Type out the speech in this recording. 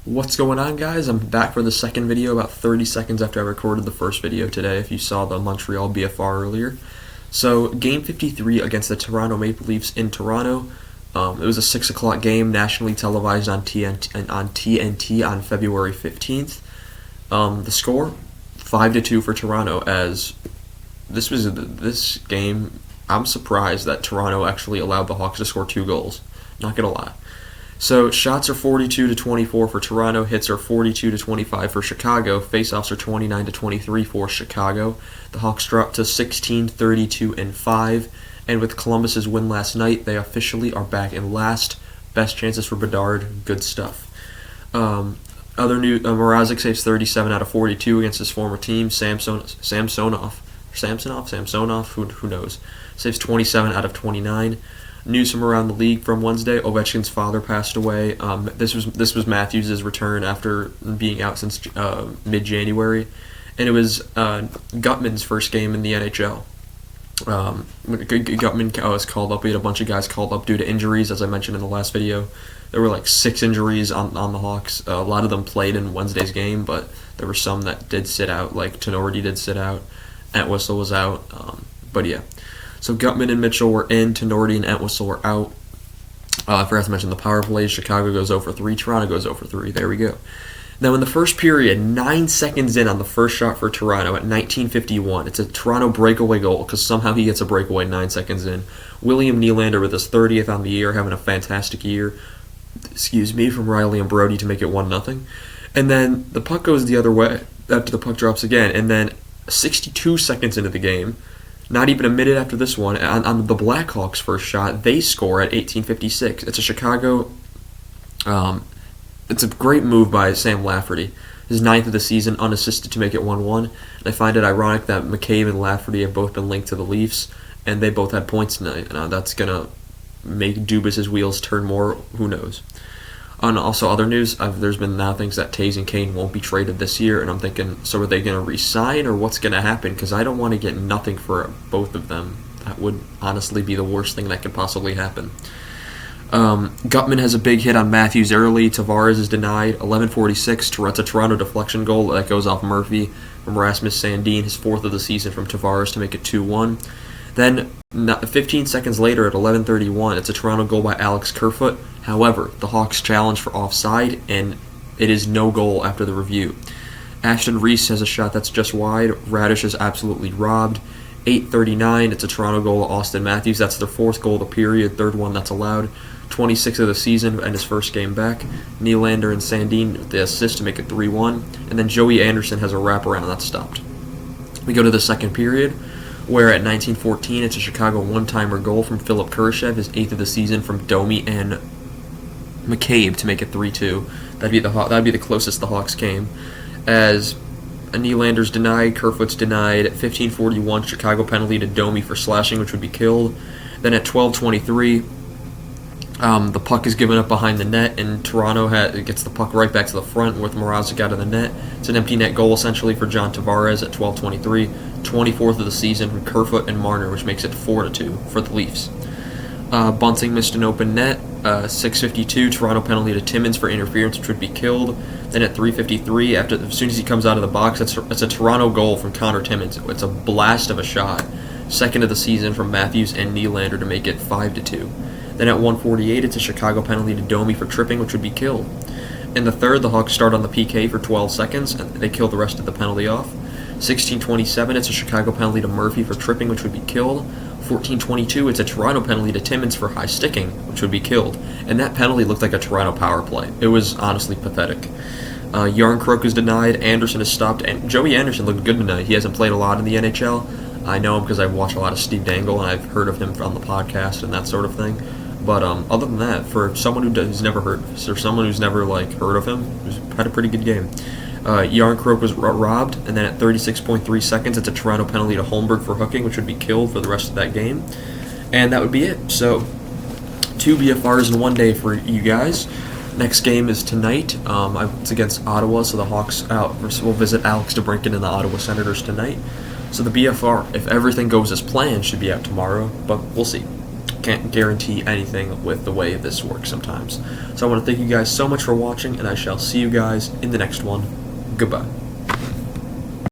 What's going on, guys? I'm back for the second video about 30 seconds after I recorded the first video today, if you saw the Montreal BFR earlier. So, Game 53 against the Toronto Maple Leafs in Toronto. It was a 6 o'clock game, nationally televised on TNT on February 15th. The score, 5-2 for Toronto, as this game, I'm surprised that Toronto actually allowed the Hawks to score 2 goals. Not gonna lie. So shots are 42-24 for Toronto, hits are 42-25 for Chicago, faceoffs are 29-23 for Chicago. The Hawks dropped to 16-32-5, and with Columbus's win last night, they officially are back in last. Best chances for Bedard, good stuff. Other news: Mrazek saves 37 out of 42 against his former team. Samsonov, who knows, saves 27 out of 29. News from around the league from Wednesday: Ovechkin's father passed away. This was Matthews' return after being out since mid-January, and it was Gutman's first game in the NHL. Gutman was called up. We had a bunch of guys called up due to injuries, as I mentioned in the last video. There were like 6 injuries on the Hawks. A lot of them played in Wednesday's game, but there were some that did sit out, like Tenorti did sit out. Entwistle was out, but yeah. So Gutman and Mitchell were in, Tenorti and Entwistle were out. I forgot to mention the power plays. Chicago goes 0 for 3, Toronto goes 0 for 3. There we go. Now in the first period, 9 seconds in on the first shot for Toronto at 19:51. It's a Toronto breakaway goal because somehow he gets a breakaway 9 seconds in. William Nylander with his 30th on the year, having a fantastic year. From Riley and Brody to make it 1-0. And then the puck goes the other way after the puck drops again. And then 62 seconds into the game, not even a minute after this one, on the Blackhawks' first shot, they score at 18:56. It's a Chicago. It's a great move by Sam Lafferty, his 9th of the season, unassisted to make it 1-1. And I find it ironic that McCabe and Lafferty have both been linked to the Leafs, and they both had points tonight. That's gonna make Dubas' wheels turn more. Who knows? And also other news, there's been now things that Taves and Kane won't be traded this year, and I'm thinking, so are they going to re-sign, or what's going to happen? Because I don't want to get nothing for both of them. That would honestly be the worst thing that could possibly happen. Gutman has a big hit on Matthews early. Tavares is denied. 11:46, it's a Toronto deflection goal that goes off Murphy from Rasmus Sandin, his 4th of the season from Tavares to make it 2-1. Then 15 seconds later at 11:31, it's a Toronto goal by Alex Kerfoot. However, the Hawks challenge for offside, and it is no goal after the review. Ashton Reese has a shot that's just wide. Radish is absolutely robbed. 8:39, it's a Toronto goal to Austin Matthews. That's their 4th goal of the period, 3rd one that's allowed. 26th of the season and his first game back. Nylander and Sandin with the assist to make it 3-1. And then Joey Anderson has a wraparound that's stopped. We go to the second period, where at 19:14, it's a Chicago one-timer goal from Philip Kurashev, his 8th of the season, from Domi and McCabe to make it 3-2. That'd be the closest the Hawks came. As Nylander's denied, Kerfoot's denied. At 15:41, Chicago penalty to Domi for slashing, which would be killed. Then at 12:23, the puck is given up behind the net, and Toronto gets the puck right back to the front with Mrazek out of the net. It's an empty net goal essentially for John Tavares at 12:23. 24th of the season from Kerfoot and Marner, which makes it 4-2 for the Leafs. Bunting missed an open net. 6:52, Toronto penalty to Timmins for interference, which would be killed. Then at 3:53, as soon as he comes out of the box, it's a Toronto goal from Connor Timmins. It's a blast of a shot. 2nd of the season from Matthews and Nylander to make it 5-2. Then at 1:48, it's a Chicago penalty to Domi for tripping, which would be killed. In the third, the Hawks start on the PK for 12 seconds, and they kill the rest of the penalty off. 16:27, it's a Chicago penalty to Murphy for tripping, which would be killed. 14:22, it's a Toronto penalty to Timmins for high sticking, which would be killed. And that penalty looked like a Toronto power play. It was honestly pathetic. Yarncroke is denied, Anderson is stopped, and Joey Anderson looked good tonight. He hasn't played a lot in the NHL. I know him because I've watched a lot of Steve Dangle, and I've heard of him on the podcast and that sort of thing. But other than that, for someone who's never heard of him, he's had a pretty good game. Yarncroke was robbed, and then at 36.3 seconds, it's a Toronto penalty to Holmberg for hooking, which would be killed for the rest of that game. And that would be it. So, 2 BFRs in one day for you guys. Next game is tonight. It's against Ottawa, so the Hawks will visit Alex DeBrincat and the Ottawa Senators tonight. So the BFR, if everything goes as planned, should be out tomorrow, but we'll see. can't guarantee anything with the way this works sometimes. So I want to thank you guys so much for watching, and I shall see you guys in the next one. Goodbye.